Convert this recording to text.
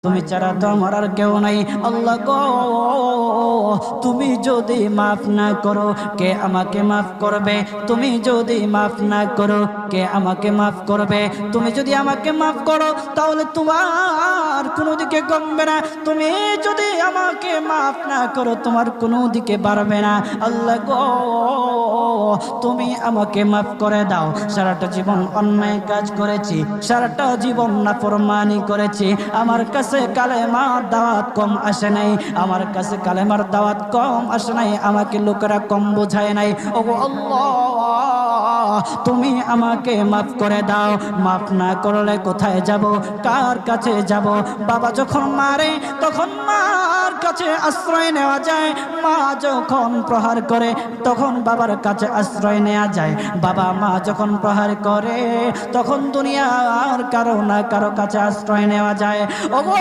তুমি ছাড়া তো আমার আর কেউ নাই। আল্লাহ গো, তুমি যদি মাফ না করো কে আমাকে মাফ করবে? তুমি যদি মাফ না করো কে আমাকে মাফ করবে? তুমি যদি আমাকে মাফ করো তাহলে তোমার কোনো দিকে কমবে না, তুমি যদি আমাকে মাফ না করো তোমার কোনো দিকে বাড়বে না। আল্লাহ গো, তুমি আমাকে মাফ করে দাও। সারাটা জীবন অন্যায় কাজ করেছি, সারাটা জীবন নাফরমানি করেছি, আমার কাছে কালেমার দাওয়াত কম আসে নাই, আমার কাছে কালেমার দাওয়াত কম আসে নাই, আমাকে লোকেরা কম বোঝায় নাই। ওগো আল্লাহ, তুমি আমাকে মাফ করে দাও। মাফ না করলে কোথায় যাব, কার কাছে যাব? বাবা যখন মারে তখন মার কাছে আশ্রয় নেওয়া যায়, মা যখন প্রহার করে তখন বাবার কাছে আশ্রয় নেওয়া যায়, বাবা মা যখন প্রহার করে তখন দুনিয়ার কারো না কারো কাছে আশ্রয় নেওয়া যায়। ওগো